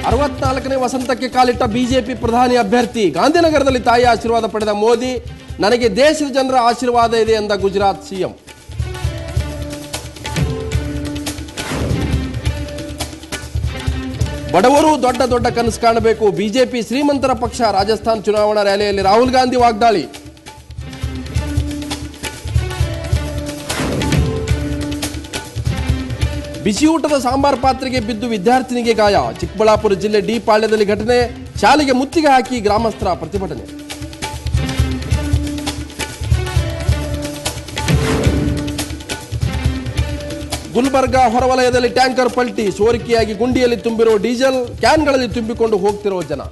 64ನೇ ವಸಂತಕ್ಕೆ ಕಾಲಿಟ್ಟ ಬಿಜೆಪಿ ಪ್ರಧಾನಿ ಅಭ್ಯರ್ಥಿ. ಗಾಂಧಿನಗರದಲ್ಲಿ ತಾಯಿ ಆಶೀರ್ವಾದ ಪಡೆದ ಮೋದಿ, ನನಗೆ ದೇಶದ ಜನರ ಆಶೀರ್ವಾದ ಇದೆ ಎಂದ ಗುಜರಾತ್ ಸಿಎಂ. ಬಡವರು ದೊಡ್ಡ ದೊಡ್ಡ ಕನಸು ಕಾಣಬೇಕು, ಬಿಜೆಪಿ ಶ್ರೀಮಂತರ ಪಕ್ಷ. ರಾಜಸ್ಥಾನ್ ಚುನಾವಣಾ ರ್ಯಾಲಿಯಲ್ಲಿ ರಾಹುಲ್ ಗಾಂಧಿ ವಾಗ್ದಾಳಿ. ಬಿಸಿಯೂಟದ ಸಾಂಬಾರ್ ಪಾತ್ರೆಗೆ ಬಿದ್ದು ವಿದ್ಯಾರ್ಥಿನಿಗೆ ಗಾಯ. ಚಿಕ್ಕಬಳ್ಳಾಪುರ ಜಿಲ್ಲೆ ಡಿ ಪಾಳ್ಯದಲ್ಲಿ ಘಟನೆ. ಶಾಲೆಗೆ ಮುತ್ತಿಗೆ ಹಾಕಿ ಗ್ರಾಮಸ್ಥರ ಪ್ರತಿಭಟನೆ. ಗುಲ್ಬರ್ಗಾ ಹೊರವಲಯದಲ್ಲಿ ಟ್ಯಾಂಕರ್ ಪಲ್ಟಿ. ಸೋರಿಕೆಯಾಗಿ ಗುಂಡಿಯಲ್ಲಿ ತುಂಬಿರೋ ಡೀಸೆಲ್ ಕ್ಯಾನ್ಗಳಲ್ಲಿ ತುಂಬಿಕೊಂಡು ಹೋಗ್ತಿರೋ ಜನ.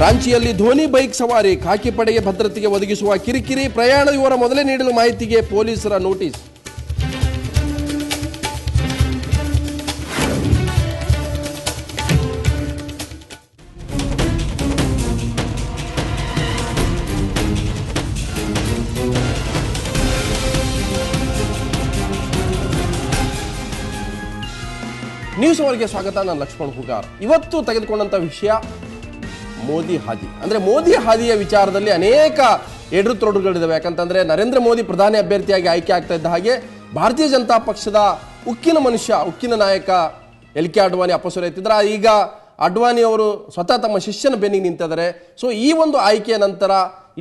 ರಾಂಚಿಯಲ್ಲಿ ಧೋನಿ ಬೈಕ್ ಸವಾರಿ. ಖಾಕಿ ಪಡೆಗೆ ಭದ್ರತೆಗೆ ಒದಗಿಸುವ ಕಿರಿಕಿರಿ. ಪ್ರಯಾಣ ವಿವರ ಮೊದಲೇ ನೀಡಲು ಮಾಹಿತಿಗೆ ಪೊಲೀಸರ ನೋಟಿಸ್. ನ್ಯೂಸ್ ಅವರಿಗೆ ಸ್ವಾಗತ. ನಾನು ಲಕ್ಷ್ಮಣ್ ಹುಗಾರ್. ಇವತ್ತು ತೆಗೆದುಕೊಂಡಂತ ವಿಷಯ ಮೋದಿ ಹಾದಿ. ಅಂದರೆ ಮೋದಿ ಹಾದಿಯ ವಿಚಾರದಲ್ಲಿ ಅನೇಕ ಎಡರುತೊಡರುಗಳಿದ್ದಾವೆ. ಯಾಕಂತಂದರೆ ನರೇಂದ್ರ ಮೋದಿ ಪ್ರಧಾನಿ ಅಭ್ಯರ್ಥಿಯಾಗಿ ಆಯ್ಕೆ ಆಗ್ತಾ ಇದ್ದ ಹಾಗೆ ಭಾರತೀಯ ಜನತಾ ಪಕ್ಷದ ಉಕ್ಕಿನ ಮನುಷ್ಯ, ಉಕ್ಕಿನ ನಾಯಕ LK ಅಡ್ವಾಣಿ ಅಪಸೂರೆತ್ತಿದ್ದಾರೆ. ಈಗ ಅಡ್ವಾಣಿ ಅವರು ಸ್ವತಃ ತಮ್ಮ ಶಿಷ್ಯನ ಬೆನ್ನಿಗೆ ನಿಂತಿದ್ದಾರೆ. ಸೊ ಈ ಒಂದು ಆಯ್ಕೆಯ ನಂತರ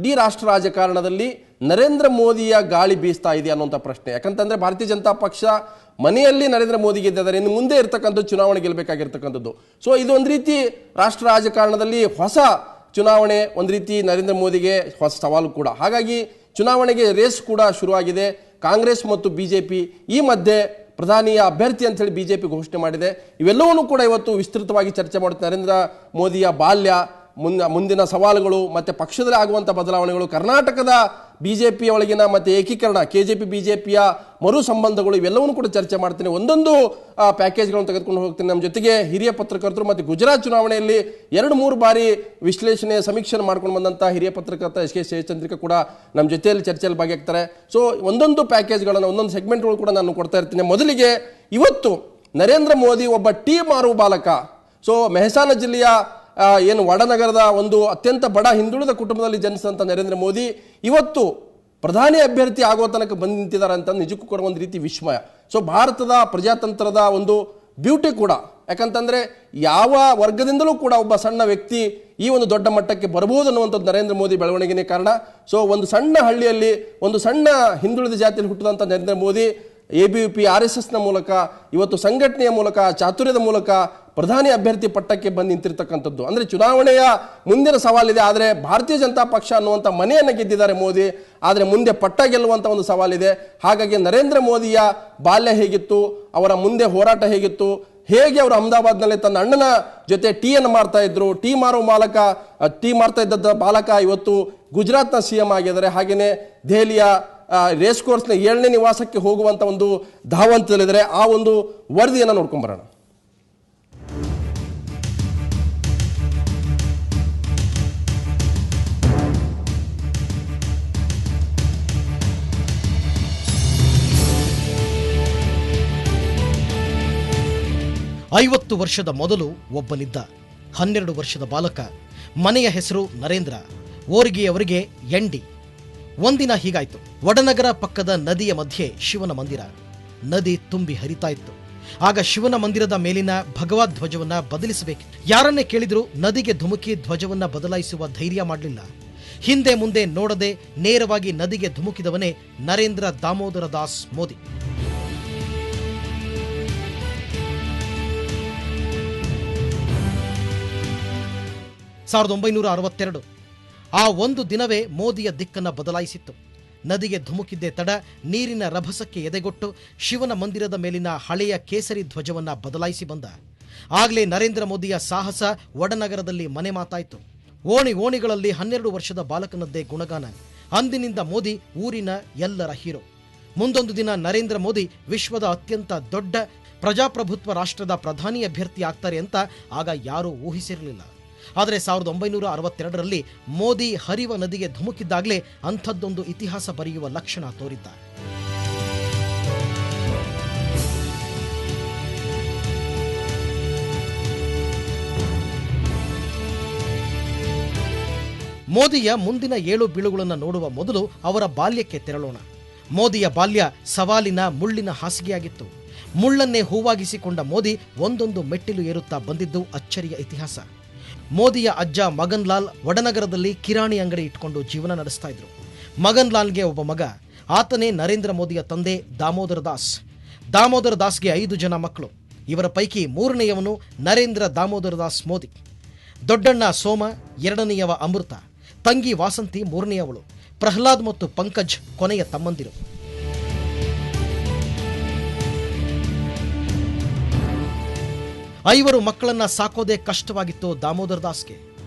ಇಡೀ ರಾಷ್ಟ್ರ ರಾಜಕಾರಣದಲ್ಲಿ ನರೇಂದ್ರ ಮೋದಿಯ ಗಾಳಿ ಬೀಸ್ತಾ ಇದೆ ಅನ್ನುವಂಥ ಪ್ರಶ್ನೆ. ಯಾಕಂತಂದರೆ ಭಾರತೀಯ ಜನತಾ ಪಕ್ಷ ಮನೆಯಲ್ಲಿ ನರೇಂದ್ರ ಮೋದಿ ಗೆದ್ದಿದ್ದಾರೆ. ಇನ್ನು ಮುಂದೆ ಇರ್ತಕ್ಕಂಥ ಚುನಾವಣೆ ಗೆಲ್ಲಬೇಕಾಗಿರ್ತಕ್ಕಂಥದ್ದು. ಸೊ ಇದು ಒಂದು ರೀತಿ ರಾಷ್ಟ್ರ ರಾಜಕಾರಣದಲ್ಲಿ ಹೊಸ ಚುನಾವಣೆ, ಒಂದು ರೀತಿ ನರೇಂದ್ರ ಮೋದಿಗೆ ಹೊಸ ಸವಾಲು ಕೂಡ. ಹಾಗಾಗಿ ಚುನಾವಣೆಗೆ ರೇಸ್ ಕೂಡ ಶುರುವಾಗಿದೆ. ಕಾಂಗ್ರೆಸ್ ಮತ್ತು ಬಿಜೆಪಿ ಈ ಮಧ್ಯೆ ಪ್ರಧಾನಿಯ ಅಭ್ಯರ್ಥಿ ಅಂತ ಹೇಳಿ ಬಿಜೆಪಿ ಘೋಷಣೆ ಮಾಡಿದೆ. ಇವೆಲ್ಲವನ್ನೂ ಕೂಡ ಇವತ್ತು ವಿಸ್ತೃತವಾಗಿ ಚರ್ಚೆ ಮಾಡುತ್ತೆ. ನರೇಂದ್ರ ಮೋದಿಯ ಬಾಲ್ಯ, ಮುಂದಿನ ಸವಾಲುಗಳು ಮತ್ತು ಪಕ್ಷದಲ್ಲಿ ಆಗುವಂಥ ಬದಲಾವಣೆಗಳು, ಕರ್ನಾಟಕದ ಬಿಜೆಪಿಯ ಒಳಗಿನ ಮತ್ತು ಏಕೀಕರಣ, KJP BJPಯ ಮರು ಸಂಬಂಧಗಳು, ಇವೆಲ್ಲವನ್ನೂ ಕೂಡ ಚರ್ಚೆ ಮಾಡ್ತೀನಿ. ಒಂದೊಂದು ಪ್ಯಾಕೇಜ್ಗಳನ್ನು ತೆಗೆದುಕೊಂಡು ಹೋಗ್ತೀನಿ. ನಮ್ಮ ಜೊತೆಗೆ ಹಿರಿಯ ಪತ್ರಕರ್ತರು ಮತ್ತು ಗುಜರಾತ್ ಚುನಾವಣೆಯಲ್ಲಿ 2-3 ಬಾರಿ ವಿಶ್ಲೇಷಣೆ ಸಮೀಕ್ಷೆ ಮಾಡ್ಕೊಂಡು ಬಂದಂಥ ಹಿರಿಯ ಪತ್ರಕರ್ತ SK ಜಯಚಂದ್ರಿಕಾ ಕೂಡ ನಮ್ಮ ಜೊತೆಯಲ್ಲಿ ಚರ್ಚೆಯಲ್ಲಿ ಭಾಗಿಯಾಗ್ತಾರೆ. ಸೊ ಒಂದೊಂದು ಪ್ಯಾಕೇಜ್ಗಳನ್ನು, ಒಂದೊಂದು ಸೆಗ್ಮೆಂಟ್ಗಳು ಕೂಡ ನಾನು ಕೊಡ್ತಾ ಇರ್ತೀನಿ. ಮೊದಲಿಗೆ ಇವತ್ತು ನರೇಂದ್ರ ಮೋದಿ ಒಬ್ಬ ಟೀ ಮಾರುವ ಬಾಲಕ. ಸೊ ಮೆಹಸಾನ ಜಿಲ್ಲೆಯ ಏನು ವಡನಗರದ ಒಂದು ಅತ್ಯಂತ ಬಡ ಹಿಂದುಳಿದ ಕುಟುಂಬದಲ್ಲಿ ಜನಿಸಿದಂಥ ನರೇಂದ್ರ ಮೋದಿ ಇವತ್ತು ಪ್ರಧಾನಿ ಅಭ್ಯರ್ಥಿ ಆಗೋ ತನಕ ಬಂದು ನಿಂತಿದ್ದಾರೆ ಅಂತ ನಿಜಕ್ಕೂ ಕೂಡ ಒಂದು ರೀತಿ ವಿಸ್ಮಯ. ಸೊ ಭಾರತದ ಪ್ರಜಾತಂತ್ರದ ಒಂದು ಬ್ಯೂಟಿ ಕೂಡ. ಯಾಕಂತಂದರೆ ಯಾವ ವರ್ಗದಿಂದಲೂ ಕೂಡ ಒಬ್ಬ ಸಣ್ಣ ವ್ಯಕ್ತಿ ಈ ಒಂದು ದೊಡ್ಡ ಮಟ್ಟಕ್ಕೆ ಬರಬಹುದು ಅನ್ನುವಂಥದ್ದು ನರೇಂದ್ರ ಮೋದಿ ಬೆಳವಣಿಗೆನೇ ಕಾರಣ. ಸೊ ಒಂದು ಸಣ್ಣ ಹಳ್ಳಿಯಲ್ಲಿ ಒಂದು ಸಣ್ಣ ಹಿಂದುಳಿದ ಜಾತಿಯಲ್ಲಿ ಹುಟ್ಟಿದಂಥ ನರೇಂದ್ರ ಮೋದಿ ABVP RSSನ ಮೂಲಕ, ಇವತ್ತು ಸಂಘಟನೆಯ ಮೂಲಕ, ಚಾತುರ್ಯದ ಮೂಲಕ ಪ್ರಧಾನಿ ಅಭ್ಯರ್ಥಿ ಪಟ್ಟಕ್ಕೆ ಬಂದು ನಿಂತಿರ್ತಕ್ಕಂಥದ್ದು. ಅಂದರೆ ಚುನಾವಣೆಯ ಮುಂದಿನ ಸವಾಲಿದೆ. ಆದರೆ ಭಾರತೀಯ ಜನತಾ ಪಕ್ಷ ಅನ್ನುವಂಥ ಮನೆಯನ್ನು ಗೆದ್ದಿದ್ದಾರೆ ಮೋದಿ. ಆದರೆ ಮುಂದೆ ಪಟ್ಟ ಗೆಲ್ಲುವಂಥ ಒಂದು ಸವಾಲಿದೆ. ಹಾಗಾಗಿ ನರೇಂದ್ರ ಮೋದಿಯ ಬಾಲ್ಯ ಹೇಗಿತ್ತು, ಅವರ ಮುಂದೆ ಹೋರಾಟ ಹೇಗಿತ್ತು, ಹೇಗೆ ಅವರು ಅಹಮದಾಬಾದ್ನಲ್ಲಿ ತನ್ನ ಅಣ್ಣನ ಜೊತೆ ಟೀಯನ್ನು ಮಾರ್ತಾ ಇದ್ರು, ಟೀ ಮಾರ್ತಾ ಇದ್ದ ಬಾಲಕ ಇವತ್ತು ಗುಜರಾತ್ನ CM ಆಗಿದ್ದಾರೆ. ಹಾಗೆಯೇ ದೆಹಲಿಯ ರೇಸ್ ಕೋರ್ಸ್ನ 7ನೇ ನಿವಾಸಕ್ಕೆ ಹೋಗುವಂಥ ಒಂದು ಧಾವಂತದಲ್ಲಿದ್ದಾರೆ. ಆ ಒಂದು ವರದಿಯನ್ನು ನೋಡ್ಕೊಂಬರೋಣ. ಐವತ್ತು ವರ್ಷದ ಮೊದಲು ಒಬ್ಬನಿದ್ದ. 12 ವರ್ಷದ ಬಾಲಕ. ಮನೆಯ ಹೆಸರು ನರೇಂದ್ರ. ಓರ್ಗಿಯವರಿಗೆ ಎಂಡಿ. ಒಂದಿನ ಹೀಗಾಯ್ತು. ವಡನಗರ ಪಕ್ಕದ ನದಿಯ ಮಧ್ಯೆ ಶಿವನ ಮಂದಿರ. ನದಿ ತುಂಬಿ ಹರಿತಾ ಇತ್ತು. ಆಗ ಶಿವನ ಮಂದಿರದ ಮೇಲಿನ ಭಗವದ್ ಧ್ವಜವನ್ನ ಬದಲಿಸಬೇಕಿತ್ತು. ಯಾರನ್ನೇ ಕೇಳಿದ್ರು ನದಿಗೆ ಧುಮುಕಿ ಧ್ವಜವನ್ನ ಬದಲಾಯಿಸುವ ಧೈರ್ಯ ಮಾಡಲಿಲ್ಲ. ಹಿಂದೆ ಮುಂದೆ ನೋಡದೆ ನೇರವಾಗಿ ನದಿಗೆ ಧುಮುಕಿದವನೇ ನರೇಂದ್ರ ದಾಮೋದರ ದಾಸ್ ಮೋದಿ. ಸಾವಿರದ 1962 ಆ ಒಂದು ದಿನವೇ ಮೋದಿಯ ದಿಕ್ಕನ್ನು ಬದಲಾಯಿಸಿತ್ತು. ನದಿಗೆ ಧುಮುಕಿದ್ದೇ ತಡ ನೀರಿನ ರಭಸಕ್ಕೆ ಎದೆಗೊಟ್ಟು ಶಿವನ ಮಂದಿರದ ಮೇಲಿನ ಹಳೆಯ ಕೇಸರಿ ಧ್ವಜವನ್ನ ಬದಲಾಯಿಸಿ ಬಂದ. ಆಗಲೇ ನರೇಂದ್ರ ಮೋದಿಯ ಸಾಹಸ ವಡನಗರದಲ್ಲಿ ಮನೆ ಮಾತಾಯಿತು. ಓಣಿಗಳಲ್ಲಿ 12 ವರ್ಷದ ಬಾಲಕನದ್ದೇ ಗುಣಗಾನ. ಅಂದಿನಿಂದ ಮೋದಿ ಊರಿನ ಎಲ್ಲರ ಹೀರೋ. ಮುಂದೊಂದು ದಿನ ನರೇಂದ್ರ ಮೋದಿ ವಿಶ್ವದ ಅತ್ಯಂತ ದೊಡ್ಡ ಪ್ರಜಾಪ್ರಭುತ್ವ ರಾಷ್ಟ್ರದ ಪ್ರಧಾನಿ ಅಭ್ಯರ್ಥಿ ಆಗ್ತಾರೆ ಅಂತ ಆಗ ಯಾರೂ ಊಹಿಸಿರಲಿಲ್ಲ. ಆದರೆ 1962ರಲ್ಲಿ ಮೋದಿ ಹರಿವ ನದಿಗೆ ಧುಮುಕಿದ್ದಾಗಲೇ ಅಂಥದ್ದೊಂದು ಇತಿಹಾಸ ಬರೆಯುವ ಲಕ್ಷಣ ತೋರಿದ್ದ. ಮೋದಿಯ ಮುಂದಿನ ಏಳು ಬೀಳುಗಳನ್ನು ನೋಡುವ ಮೊದಲು ಅವರ ಬಾಲ್ಯಕ್ಕೆ ತೆರಳೋಣ. ಮೋದಿಯ ಬಾಲ್ಯ ಸವಾಲಿನ ಮುಳ್ಳಿನ ಹಾಸಿಗೆಯಾಗಿತ್ತು. ಮುಳ್ಳನ್ನೇ ಹೂವಾಗಿಸಿಕೊಂಡ ಮೋದಿ ಒಂದೊಂದು ಮೆಟ್ಟಿಲು ಏರುತ್ತಾ ಬಂದಿದ್ದು ಅಚ್ಚರಿಯ ಇತಿಹಾಸ. ಮೋದಿಯ ಅಜ್ಜ ಮಗನ್ ಲಾಲ್ ವಡನಗರದಲ್ಲಿ ಕಿರಾಣಿ ಅಂಗಡಿ ಇಟ್ಕೊಂಡು ಜೀವನ ನಡೆಸ್ತಾ ಇದ್ರು. ಮಗನ್ ಲಾಲ್ಗೆ ಒಬ್ಬ ಮಗ, ಆತನೇ ನರೇಂದ್ರ ಮೋದಿಯ ತಂದೆ ದಾಮೋದರ ದಾಸ್. ದಾಮೋದರ ದಾಸ್ಗೆ 5 ಜನ ಮಕ್ಕಳು. ಇವರ ಪೈಕಿ 3ನೇಯವನು ನರೇಂದ್ರ ದಾಮೋದರ ದಾಸ್ ಮೋದಿ. ದೊಡ್ಡಣ್ಣ ಸೋಮ, 2ನೇಯವ ಅಮೃತ, ತಂಗಿ ವಾಸಂತಿ 3ನೇಯವಳು, ಪ್ರಹ್ಲಾದ್ ಮತ್ತು ಪಂಕಜ್ ಕೊನೆಯ ತಮ್ಮಂದಿರು. ಐವರು ಮಕ್ಕಳನ್ನ ಸಾಕೋದೇ ಕಷ್ಟವಾಗಿತ್ತು ದಾಮೋದರ ದಾಸ್ಗೆ.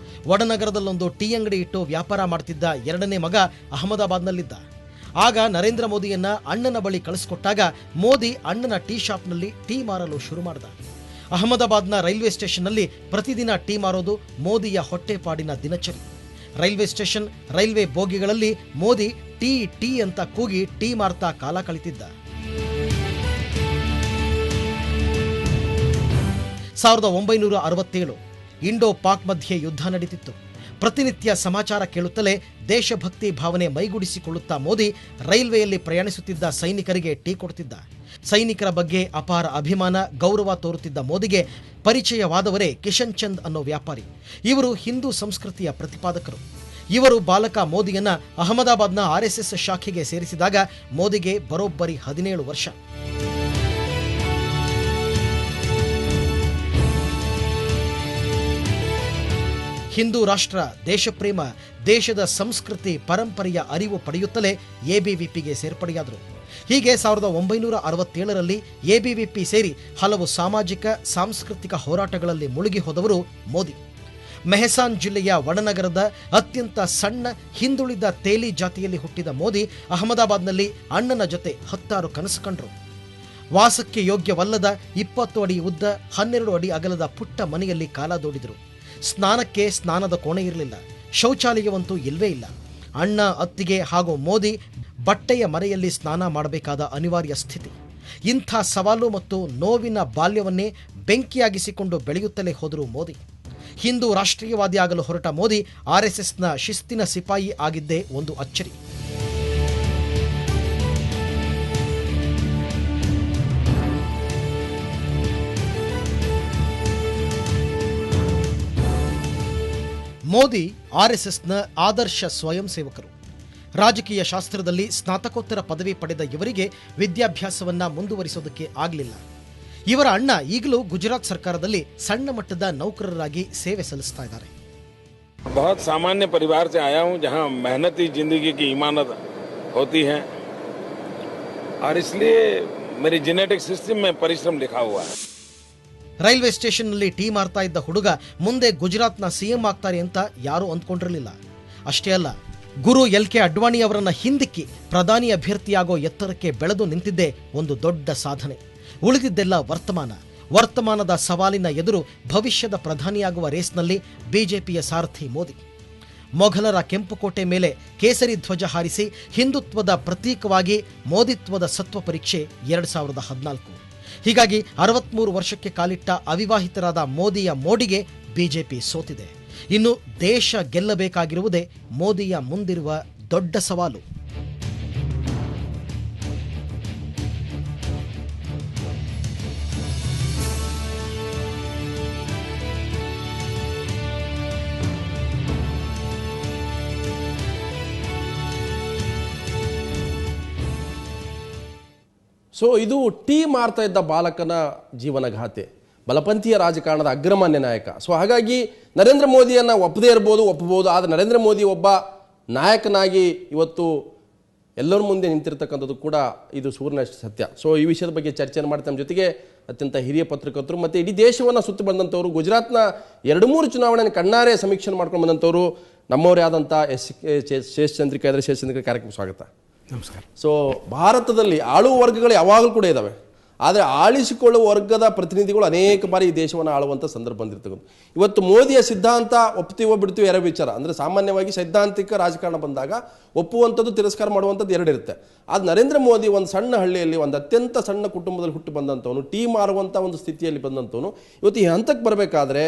ವಡನಗರದಲ್ಲೊಂದು ಟೀ ಅಂಗಡಿ ಇಟ್ಟು ವ್ಯಾಪಾರ ಮಾಡ್ತಿದ್ದ 2ನೇ ಮಗ ಅಹಮದಾಬಾದ್ನಲ್ಲಿದ್ದ. ಆಗ ನರೇಂದ್ರ ಮೋದಿಯನ್ನ ಅಣ್ಣನ ಬಳಿ ಕಳಿಸ್ಕೊಟ್ಟಾಗ ಮೋದಿ ಅಣ್ಣನ ಟೀ ಶಾಪ್ನಲ್ಲಿ ಟೀ ಮಾರಲು ಶುರು ಮಾಡಿದ. ಅಹಮದಾಬಾದ್ನ ರೈಲ್ವೆ ಸ್ಟೇಷನ್ನಲ್ಲಿ ಪ್ರತಿದಿನ ಟೀ ಮಾರೋದು ಮೋದಿಯ ಹೊಟ್ಟೆಪಾಡಿನ ದಿನಚರಿ. ರೈಲ್ವೆ ಸ್ಟೇಷನ್, ರೈಲ್ವೆ ಬೋಗಿಗಳಲ್ಲಿ ಮೋದಿ ಟೀ ಟೀ ಅಂತ ಕೂಗಿ ಟೀ ಮಾರ್ತಾ ಕಾಲ ಕಳಿತಿದ್ದ. 1967 ಇಂಡೋ ಪಾಕ್ ಮಧ್ಯೆ ಯುದ್ಧ ನಡೀತಿತ್ತು. ಪ್ರತಿನಿತ್ಯ ಸಮಾಚಾರ ಕೇಳುತ್ತಲೇ ದೇಶಭಕ್ತಿ ಭಾವನೆ ಮೈಗೂಡಿಸಿಕೊಳ್ಳುತ್ತಾ ಮೋದಿ ರೈಲ್ವೆಯಲ್ಲಿ ಪ್ರಯಾಣಿಸುತ್ತಿದ್ದ ಸೈನಿಕರಿಗೆ ಟೀ ಕೊಡ್ತಿದ್ದ. ಸೈನಿಕರ ಬಗ್ಗೆ ಅಪಾರ ಅಭಿಮಾನ, ಗೌರವ ತೋರುತ್ತಿದ್ದ ಮೋದಿಗೆ ಪರಿಚಯವಾದವರೇ ಕಿಶನ್ ಚಂದ್ ಅನ್ನೋ ವ್ಯಾಪಾರಿ. ಇವರು ಹಿಂದೂ ಸಂಸ್ಕೃತಿಯ ಪ್ರತಿಪಾದಕರು. ಇವರು ಬಾಲಕ ಮೋದಿಯನ್ನ ಅಹಮದಾಬಾದ್ನ RSS ಶಾಖೆಗೆ ಸೇರಿಸಿದಾಗ ಮೋದಿಗೆ ಬರೋಬ್ಬರಿ 17 ವರ್ಷ. ಹಿಂದೂ ರಾಷ್ಟ್ರ, ದೇಶಪ್ರೇಮ, ದೇಶದ ಸಂಸ್ಕೃತಿ ಪರಂಪರೆಯ ಅರಿವು ಪಡೆಯುತ್ತಲೇ ಎಬಿವಿಪಿಗೆ ಸೇರ್ಪಡೆಯಾದರು. ಹೀಗೆ 1967ರಲ್ಲಿ ಎಬಿವಿಪಿ ಸೇರಿ ಹಲವು ಸಾಮಾಜಿಕ ಸಾಂಸ್ಕೃತಿಕ ಹೋರಾಟಗಳಲ್ಲಿ ಮುಳುಗಿ ಹೋದವರು ಮೋದಿ. ಮೆಹಸಾನ್ ಜಿಲ್ಲೆಯ ವಡನಗರದ ಅತ್ಯಂತ ಸಣ್ಣ ಹಿಂದುಳಿದ ತೇಲಿ ಜಾತಿಯಲ್ಲಿ ಹುಟ್ಟಿದ ಮೋದಿ ಅಹಮದಾಬಾದ್ನಲ್ಲಿ ಅಣ್ಣನ ಜೊತೆ 10 ಕನಸು ಕಂಡರು. ವಾಸಕ್ಕೆ ಯೋಗ್ಯವಲ್ಲದ 20 ಅಡಿ ಉದ್ದ 12 ಅಡಿ ಅಗಲದ ಪುಟ್ಟ ಮನೆಯಲ್ಲಿ ಕಾಲ ದೂಡಿದರು. ಸ್ನಾನಕ್ಕೆ ಸ್ನಾನದ ಕೋಣೆ ಇರಲಿಲ್ಲ, ಶೌಚಾಲಯವಂತೂ ಇಲ್ವೇ ಇಲ್ಲ. ಅಣ್ಣ, ಅತ್ತಿಗೆ ಹಾಗೂ ಮೋದಿ ಬಟ್ಟೆಯ ಮರೆಯಲ್ಲಿ ಸ್ನಾನ ಮಾಡಬೇಕಾದ ಅನಿವಾರ್ಯ ಸ್ಥಿತಿ. ಇಂಥ ಸವಾಲು ಮತ್ತು ನೋವಿನ ಬಾಲ್ಯವನ್ನೇ ಬೆಂಕಿಯಾಗಿಸಿಕೊಂಡು ಬೆಳೆಯುತ್ತಲೇ ಹೋದರು ಮೋದಿ. ಹಿಂದೂ ರಾಷ್ಟ್ರೀಯವಾದಿ ಆಗಲು ಹೊರಟ ಮೋದಿ RSSನ ಶಿಸ್ತಿನ ಸಿಪಾಯಿ ಆಗಿದ್ದೇ ಒಂದು ಅಚ್ಚರಿ. ಮೋದಿ RSSನ ಆದರ್ಶ ಸ್ವಯಂ ಸೇವಕರು. ರಾಜಕೀಯ ಶಾಸ್ತ್ರದಲ್ಲಿ ಸ್ನಾತಕೋತ್ತರ ಪದವಿ ಪಡೆದ ಇವರಿಗೆ ವಿದ್ಯಾಭ್ಯಾಸವನ್ನ ಮುಂದುವರಿಸೋದಕ್ಕೆ ಆಗಲಿಲ್ಲ. ಇವರ ಅಣ್ಣ ಈಗಲೂ ಗುಜರಾತ್ ಸರ್ಕಾರದಲ್ಲಿ ಸಣ್ಣ ಮಟ್ಟದ ನೌಕರರಾಗಿ ಸೇವೆ ಸಲ್ಲಿಸ್ತಾ ಇದ್ದಾರೆ. बहुत सामान्य परिवार से आया हूं जहां मेहनत ही जिंदगी की इमानत होती है और इसलिए मेरी जेनेटिक सिस्टम में परिश्रम लिखा हुआ है. ರೈಲ್ವೆ ಸ್ಟೇಷನ್ನಲ್ಲಿ ಟೀ ಮಾರ್ತಾ ಇದ್ದ ಹುಡುಗ ಮುಂದೆ ಗುಜರಾತ್ನ CM ಆಗ್ತಾರೆ ಅಂತ ಯಾರೂ ಅಂದ್ಕೊಂಡಿರಲಿಲ್ಲ. ಅಷ್ಟೇ ಅಲ್ಲ, ಗುರು LK ಅಡ್ವಾಣಿ ಅವರನ್ನ ಹಿಂದಿಕ್ಕಿ ಪ್ರಧಾನಿ ಅಭ್ಯರ್ಥಿಯಾಗೋ ಎತ್ತರಕ್ಕೆ ಬೆಳೆದು ನಿಂತಿದ್ದೇ ಒಂದು ದೊಡ್ಡ ಸಾಧನೆ. ಉಳಿದಿದ್ದೆಲ್ಲ ವರ್ತಮಾನದ ಸವಾಲಿನ ಎದುರು ಭವಿಷ್ಯದ ಪ್ರಧಾನಿಯಾಗುವ ರೇಸ್ನಲ್ಲಿ ಬಿಜೆಪಿಯ ಸಾರಥಿ ಮೋದಿ. ಮೊಘಲರ ಕೆಂಪುಕೋಟೆ ಮೇಲೆ ಕೇಸರಿ ಧ್ವಜ ಹಾರಿಸಿ ಹಿಂದುತ್ವದ ಪ್ರತೀಕವಾಗಿ ಮೋದಿತ್ವದ ಸತ್ವ ಪರೀಕ್ಷೆ 2014. ಹೀಗಾಗಿ 63 ವರ್ಷಕ್ಕೆ ಕಾಲಿಟ್ಟ ಅವಿವಾಹಿತರಾದ ಮೋದಿಯ ಮೋಡಿಗೆ ಬಿಜೆಪಿ ಸೋತಿದೆ. ಇನ್ನು ದೇಶ ಗೆಲ್ಲಬೇಕಾಗಿರುವುದೇ ಮೋದಿಯ ಮುಂದಿರುವ ದೊಡ್ಡ ಸವಾಲು. ಸೊ ಇದು ಟೀ ಮಾರ್ತಾ ಇದ್ದ ಬಾಲಕನ ಜೀವನಗಾಥೆ, ಬಲಪಂಥೀಯ ರಾಜಕಾರಣದ ಅಗ್ರಮಾನ್ಯ ನಾಯಕ. ಸೊ ಹಾಗಾಗಿ ನರೇಂದ್ರ ಮೋದಿಯನ್ನು ಒಪ್ಪದೇ ಒಪ್ಪಬಹುದು, ಆದರೆ ನರೇಂದ್ರ ಮೋದಿ ಒಬ್ಬ ನಾಯಕನಾಗಿ ಇವತ್ತು ಎಲ್ಲರ ಮುಂದೆ ನಿಂತಿರ್ತಕ್ಕಂಥದ್ದು ಕೂಡ ಇದು ಸೂರ್ಯನಷ್ಟು ಸತ್ಯ. ಸೊ ಈ ವಿಷಯದ ಬಗ್ಗೆ ಚರ್ಚೆಯನ್ನು ಮಾಡ್ತಾ ನಮ್ಮ ಜೊತೆಗೆ ಅತ್ಯಂತ ಹಿರಿಯ ಪತ್ರಕರ್ತರು ಮತ್ತು ಇಡೀ ದೇಶವನ್ನು ಸುತ್ತಿ ಬಂದಂಥವ್ರು, ಗುಜರಾತ್ನ 2-3 ಚುನಾವಣೆಯನ್ನು ಕಣ್ಣಾರೆ ಸಮೀಕ್ಷೆ ಮಾಡ್ಕೊಂಡು ಬಂದಂಥವ್ರು ನಮ್ಮವರೇ ಆದಂಥ ಶೇಷಚಂದ್ರಿಕಾ ಇದ್ದಾರೆ. ಶೇಷಚಂದ್ರಿಕಾ ಕಾರ್ಯಕ್ರಮ ಸ್ವಾಗತ. ನಮಸ್ಕಾರ. ಸೊ ಭಾರತದಲ್ಲಿ ಆಳುವ ವರ್ಗಗಳು ಯಾವಾಗಲೂ ಕೂಡ ಇದ್ದಾವೆ, ಆದರೆ ಆಳಿಸಿಕೊಳ್ಳುವ ವರ್ಗದ ಪ್ರತಿನಿಧಿಗಳು ಅನೇಕ ಬಾರಿ ಈ ದೇಶವನ್ನು ಆಳುವಂಥ ಸಂದರ್ಭ ಬಂದಿರ್ತಕ್ಕಂಥ. ಇವತ್ತು ಮೋದಿಯ ಸಿದ್ಧಾಂತ ಒಪ್ತೀವೋ ಬಿಡ್ತೀವೋ ಎರಡು ವಿಚಾರ. ಅಂದರೆ ಸಾಮಾನ್ಯವಾಗಿ ಸೈದ್ಧಾಂತಿಕ ರಾಜಕಾರಣ ಬಂದಾಗ ಒಪ್ಪುವಂಥದ್ದು ತಿರಸ್ಕಾರ ಮಾಡುವಂಥದ್ದು ಎರಡಿರುತ್ತೆ. ಆದರೆ ನರೇಂದ್ರ ಮೋದಿ ಒಂದು ಸಣ್ಣ ಹಳ್ಳಿಯಲ್ಲಿ ಒಂದು ಅತ್ಯಂತ ಸಣ್ಣ ಕುಟುಂಬದಲ್ಲಿ ಹುಟ್ಟು ಬಂದಂಥವನು, ಟೀ ಮಾರುವಂಥ ಒಂದು ಸ್ಥಿತಿಯಲ್ಲಿ ಬಂದಂಥವನು ಇವತ್ತು ಈ ಹಂತಕ್ಕೆ ಬರಬೇಕಾದ್ರೆ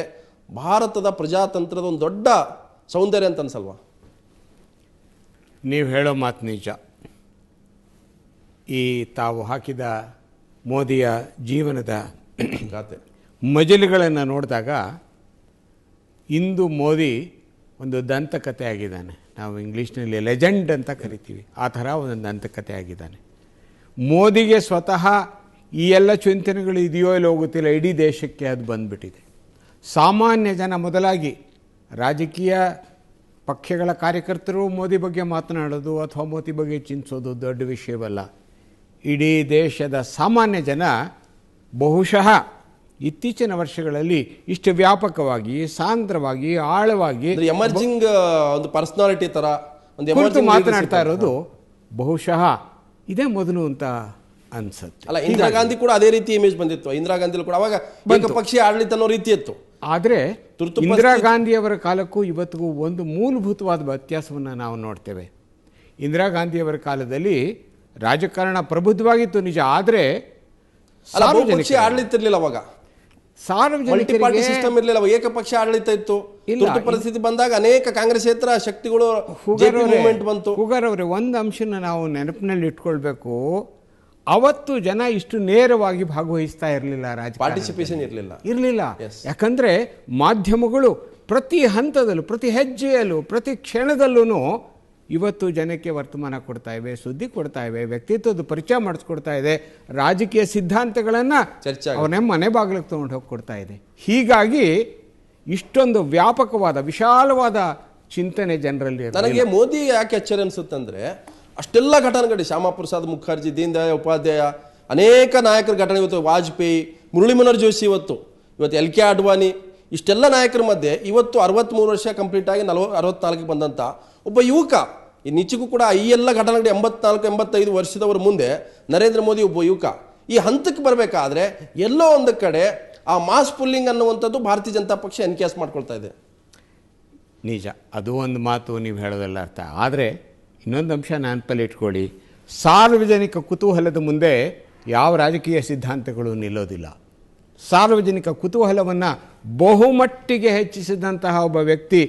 ಭಾರತದ ಪ್ರಜಾತಂತ್ರದ ಒಂದು ದೊಡ್ಡ ಸೌಂದರ್ಯ ಅಂತ ಅನ್ಸಲ್ವಾ? ನೀವು ಹೇಳೋ ಮಾತು ನಿಜ. ಈ ತಾವು ಹಾಕಿದ ಮೋದಿಯ ಜೀವನದ ಗಾತೆ ಮಜಲುಗಳನ್ನು ನೋಡಿದಾಗ ಇಂದು ಮೋದಿ ಒಂದು ದಂತಕಥೆ ಆಗಿದ್ದಾನೆ. ನಾವು ಇಂಗ್ಲೀಷ್ನಲ್ಲಿ ಲೆಜೆಂಡ್ ಅಂತ ಕರಿತೀವಿ, ಆ ಥರ ಒಂದು ದಂತಕಥೆ ಆಗಿದ್ದಾನೆ. ಮೋದಿಗೆ ಸ್ವತಃ ಈ ಎಲ್ಲ ಚಿಂತನೆಗಳು ಇದೆಯೋ ಇಲ್ಲ ಹೋಗುತ್ತಿಲ್ಲ, ಇಡೀ ದೇಶಕ್ಕೆ ಅದು ಬಂದುಬಿಟ್ಟಿದೆ. ಸಾಮಾನ್ಯ ಜನ, ಮೊದಲಾಗಿ ರಾಜಕೀಯ ಪಕ್ಷಗಳ ಕಾರ್ಯಕರ್ತರು ಮೋದಿ ಬಗ್ಗೆ ಮಾತನಾಡೋದು ಅಥವಾ ಮೋದಿ ಬಗ್ಗೆ ಚಿಂತಿಸೋದು ದೊಡ್ಡ ವಿಷಯವಲ್ಲ. ಇಡೀ ದೇಶದ ಸಾಮಾನ್ಯ ಜನ ಬಹುಶಃ ಇತ್ತೀಚಿನ ವರ್ಷಗಳಲ್ಲಿ ಇಷ್ಟು ವ್ಯಾಪಕವಾಗಿ, ಸಾಂದ್ರವಾಗಿ, ಆಳವಾಗಿ ಎಮರ್ಜಿಂಗ್ ಒಂದು ಪರ್ಸನಾಲಿಟಿ ತರ ಒಂದು ಕುರಿತು ಮಾತನಾಡ್ತಾ ಇರೋದು ಬಹುಶಃ ಇದೇ ಮೊದಲು ಅಂತ ಅನ್ಸುತ್ತೆ. ಅಲ್ಲ, ಇಂದಿರಾ ಗಾಂಧಿ ಕೂಡ ಅದೇ ರೀತಿ ಇಮೇಜ್ ಬಂದಿತ್ತು. ಇಂದಿರಾ ಗಾಂಧಿ ಕೂಡ ಅವಾಗ ಏಕಪಕ್ಷೀಯ ಆಡಳಿತ ಅನ್ನೋ ರೀತಿ ಇತ್ತು. ಆದರೆ ಇಂದಿರಾ ಗಾಂಧಿಯವರ ಕಾಲಕ್ಕೂ ಇವತ್ತಿಗೂ ಒಂದು ಮೂಲಭೂತವಾದ ವ್ಯತ್ಯಾಸವನ್ನು ನಾವು ನೋಡ್ತೇವೆ. ಇಂದಿರಾ ಗಾಂಧಿಯವರ ಕಾಲದಲ್ಲಿ ರಾಜಕಾರಣ ಪ್ರಬುದ್ಧವಾಗಿತ್ತು ನಿಜ, ಆದರೆ ಆಡಳಿತ ಇರಲಿಲ್ಲ. ಅವಾಗ ಮಲ್ಟಿಪಾರ್ಟಿ ಸಿಸ್ಟಮ್ ಇರಲಿಲ್ಲ, ಏಕಪಕ್ಷ ಆಡಳಿತ ಇತ್ತು. ತುರ್ತು ಪರಿಸ್ಥಿತಿ ಬಂದಾಗ ಅನೇಕ ಕಾಂಗ್ರೆಸ್ಸೇತರ ಶಕ್ತಿಗಳು ಬಂತು. ಹುಗರ್ ಅವರೇ, ಒಂದು ಅಂಶನ ನಾವು ನೆನಪಿನಲ್ಲಿ ಇಟ್ಕೊಳ್ಬೇಕು. ಅವತ್ತು ಜನ ಇಷ್ಟು ನೇರವಾಗಿ ಭಾಗವಹಿಸ್ತಾ ಇರಲಿಲ್ಲ, ಪಾರ್ಟಿಸಿಪೇಷನ್ ಇರಲಿಲ್ಲ. ಯಾಕಂದ್ರೆ ಮಾಧ್ಯಮಗಳು ಪ್ರತಿ ಹಂತದಲ್ಲೂ, ಪ್ರತಿ ಹೆಜ್ಜೆಯಲ್ಲೂ, ಪ್ರತಿ ಕ್ಷಣದಲ್ಲೂ ಇವತ್ತು ಜನಕ್ಕೆ ವರ್ತಮಾನ ಕೊಡ್ತಾ ಇವೆ, ಸುದ್ದಿ ಕೊಡ್ತಾ ಇವೆ, ವ್ಯಕ್ತಿತ್ವದ ಪರಿಚಯ ಮಾಡಿಸ್ಕೊಡ್ತಾ ಇದೆ, ರಾಜಕೀಯ ಸಿದ್ಧಾಂತಗಳನ್ನು ಅವನೇ ಮನೆ ಬಾಗಿಲಿಗೆ ತೊಗೊಂಡು ಹೋಗಿ ಕೊಡ್ತಾ ಇದೆ. ಹೀಗಾಗಿ ಇಷ್ಟೊಂದು ವ್ಯಾಪಕವಾದ, ವಿಶಾಲವಾದ ಚಿಂತನೆ ಜನರಲ್ಲಿ. ನನಗೆ ಮೋದಿ ಯಾಕೆ ಅಚ್ಚರಿ ಅನ್ಸುತ್ತಂದ್ರೆ, ಅಷ್ಟೆಲ್ಲ ಘಟನೆಗಳು, ಶ್ಯಾಮಾ ಪ್ರಸಾದ್ ಮುಖರ್ಜಿ, ದೀನ್ ದಯಾಳ್ ಉಪಾಧ್ಯಾಯ, ಅನೇಕ ನಾಯಕರ ಘಟನೆ, ಇವತ್ತು ವಾಜಪೇಯಿ, ಮುರಳಿ ಮನೋಹರ್ ಜೋಶಿ, ಇವತ್ತು LK ಅಡ್ವಾಣಿ, ಇಷ್ಟೆಲ್ಲ ನಾಯಕರ ಮಧ್ಯೆ ಇವತ್ತು 63 ವರ್ಷ ಕಂಪ್ಲೀಟ್ ಆಗಿ 64ಕ್ಕೆ ಬಂದಂಥ ಒಬ್ಬ ಯುವಕ, ಈ ನಿಚಗೂ ಕೂಡ ಈ ಎಲ್ಲ ಘಟನೆಗಳು 84-85 ವರ್ಷದವರ ಮುಂದೆ ನರೇಂದ್ರ ಮೋದಿ ಒಬ್ಬ ಯುವಕ ಈ ಹಂತಕ್ಕೆ ಬರಬೇಕಾದ್ರೆ ಎಲ್ಲೋ ಒಂದು ಕಡೆ ಆ ಮಾಸ್ ಪುಲ್ಲಿಂಗ್ ಅನ್ನುವಂಥದ್ದು ಭಾರತೀಯ ಜನತಾ ಪಕ್ಷ ಎನ್ಕ್ಯಾಸ್ ಮಾಡ್ಕೊಳ್ತಾ ಇದೆ. ನಿಜ, ಅದು ಒಂದು ಮಾತು ನೀವು ಹೇಳೋದಲ್ಲ ಅರ್ಥ. ಆದರೆ ಇನ್ನೊಂದು ಅಂಶ ನೆನಪಲ್ಲಿ ಇಟ್ಕೊಳ್ಳಿ, ಸಾರ್ವಜನಿಕ ಕುತೂಹಲದ ಮುಂದೆ ಯಾವ ರಾಜಕೀಯ ಸಿದ್ಧಾಂತಗಳು ನಿಲ್ಲೋದಿಲ್ಲ. ಸಾರ್ವಜನಿಕ ಕುತೂಹಲವನ್ನು ಬಹುಮಟ್ಟಿಗೆ ಹೆಚ್ಚಿಸಿದಂತಹ ಒಬ್ಬ ವ್ಯಕ್ತಿ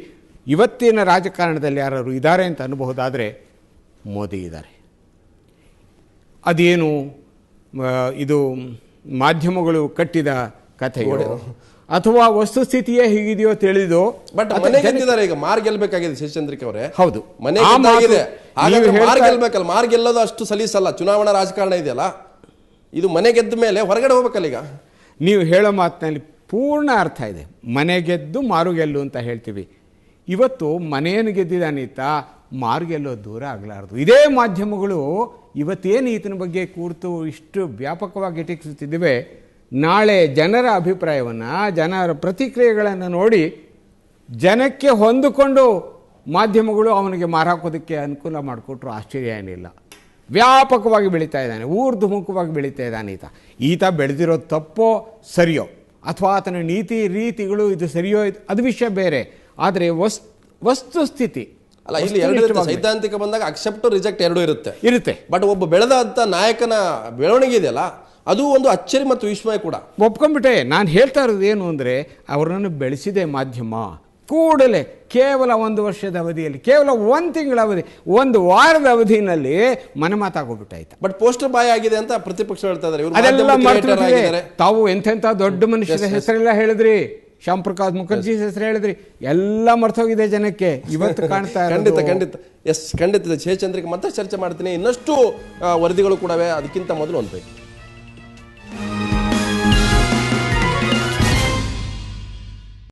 ಇವತ್ತಿನ ರಾಜಕಾರಣದಲ್ಲಿ ಯಾರು ಇದ್ದಾರೆ ಅಂತ ಅನ್ನಬಹುದಾದರೆ ಮೋದಿ ಇದ್ದಾರೆ. ಅದೇನು ಇದು ಮಾಧ್ಯಮಗಳು ಕಟ್ಟಿದ ಕಥೆಯೋ ಅಥವಾ ವಸ್ತುಸ್ಥಿತಿಯೇ ಹೀಗಿದೆಯೋ ತಿಳಿದು, ಬಟ್ ಮನೆ ಗೆದ್ದಿದ್ದಾರೆ. ಈಗ ಮಾರ್ ಗೆಲ್ಬೇಕಾಗಿದೆ ಶಶಿಚಂದ್ರಿಕ್ ಅವರೇ. ಹೌದು, ಮನೆ ಮಾರ್ ಗೆಲ್ಬೇಕಲ್ಲ. ಮಾರ್ ಗೆಲ್ಲೋದು ಅಷ್ಟು ಸಲೀಸಲ್ಲ, ಚುನಾವಣಾ ರಾಜಕಾರಣ ಇದೆಯಲ್ಲ, ಇದು ಮನೆ ಗೆದ್ದ ಮೇಲೆ ಹೊರಗಡೆ ಹೋಗ್ಬೇಕಲ್ಲ. ಈಗ ನೀವು ಹೇಳೋ ಮಾತಿನಲ್ಲಿ ಪೂರ್ಣ ಅರ್ಥ ಇದೆ. ಮನೆ ಗೆದ್ದು ಮಾರು ಗೆಲ್ಲು ಅಂತ ಹೇಳ್ತೀವಿ. ಇವತ್ತು ಮನೆಯನ್ನು ಗೆದ್ದಿದ್ದಾನೀತ, ಮಾರು ಗೆಲ್ಲೋ ದೂರ ಆಗಲಾರ್ದು. ಇದೇ ಮಾಧ್ಯಮಗಳು ಇವತ್ತೇನು ಈತನ ಬಗ್ಗೆ ಕೂರ್ತು ಇಷ್ಟು ವ್ಯಾಪಕವಾಗಿ ಟೀಕಿಸುತ್ತಿದ್ದೇವೆ, ನಾಳೆ ಜನರ ಅಭಿಪ್ರಾಯವನ್ನು, ಜನರ ಪ್ರತಿಕ್ರಿಯೆಗಳನ್ನು ನೋಡಿ ಜನಕ್ಕೆ ಹೊಂದಿಕೊಂಡು ಮಾಧ್ಯಮಗಳು ಅವನಿಗೆ ಮಾರಾಕೋದಕ್ಕೆ ಅನುಕೂಲ ಮಾಡಿಕೊಟ್ರು ಆಶ್ಚರ್ಯ ಏನಿಲ್ಲ. ವ್ಯಾಪಕವಾಗಿ ಬೆಳೀತಾ ಇದ್ದಾನೆ, ಊರ್ಧ್ವಮುಖವಾಗಿ ಬೆಳೀತಾ ಇದ್ದಾನೆ ಈತ ಬೆಳೆದಿರೋ ತಪ್ಪೋ ಸರಿಯೋ, ಅಥವಾ ಆತನ ನೀತಿ ರೀತಿಗಳು ಇದು ಸರಿಯೋ, ಅದು ವಿಷಯ ಬೇರೆ. ಆದರೆ ವಸ್ತುಸ್ಥಿತಿ ಅಲ್ಲ, ಇಲ್ಲಿ ಎರಡು ಇರುತ್ತೆ. ಸೈದ್ಧಾಂತಿಕ ಬಂದಾಗ ಅಕ್ಸೆಪ್ಟ್ ರಿಜೆಕ್ಟ್ ಎರಡೂ ಇರುತ್ತೆ. ಬಟ್ ಒಬ್ಬ ಬೆಳೆದಂತ ನಾಯಕನ ಬೆಳವಣಿಗೆ ಇದೆಯಲ್ಲ, ಅದು ಒಂದು ಅಚ್ಚರಿ ಮತ್ತು ವಿಸ್ಮಯ ಕೂಡ. ಒಪ್ಕೊಂಡ್ಬಿಟ್ಟೆ. ನಾನು ಹೇಳ್ತಾ ಇರೋದು ಏನು ಅಂದರೆ, ಅವರನ್ನು ಬೆಳೆಸಿದೆ ಮಾಧ್ಯಮ. ಕೂಡಲೇ ಕೇವಲ 1 ವರ್ಷದ ಅವಧಿಯಲ್ಲಿ, ಕೇವಲ 1 ತಿಂಗಳ ಅವಧಿ, 1 ವಾರದ ಅವಧಿನಲ್ಲಿ ಮನೆ ಮಾತಾಗೋಗ್ಬಿಟ್ಟಾಯ್ತು. ಬಟ್ ಪೋಸ್ಟರ್ ಬಾಯ್ ಆಗಿದೆ ಅಂತ ಪ್ರತಿಪಕ್ಷ ಹೇಳ್ತಾ ಇದ್ದಾರೆ. ಅದೆಲ್ಲ ಮರೆತು ತಾವು ಎಂತೆಂಥ ದೊಡ್ಡ ಮನುಷ್ಯರ ಹೆಸರೆಲ್ಲ ಹೇಳಿದ್ರಿ, ಶ್ಯಾಮ್ ಪ್ರಸಾದ್ ಮುಖರ್ಜಿ ಹೆಸರು ಹೇಳಿದ್ರಿ, ಎಲ್ಲ ಮರ್ತೋಗಿದೆ ಜನಕ್ಕೆ ಇವತ್ತು ಕಾಣ್ತಾ. ಖಂಡಿತ ಶಶಿಚಂದ್ರಿಕ್ ಮತ್ತೆ ಚರ್ಚೆ ಮಾಡ್ತೀನಿ. ಇನ್ನಷ್ಟು ವರದಿಗಳು ಕೂಡ ಅದಕ್ಕಿಂತ ಮೊದಲು ಒಂದು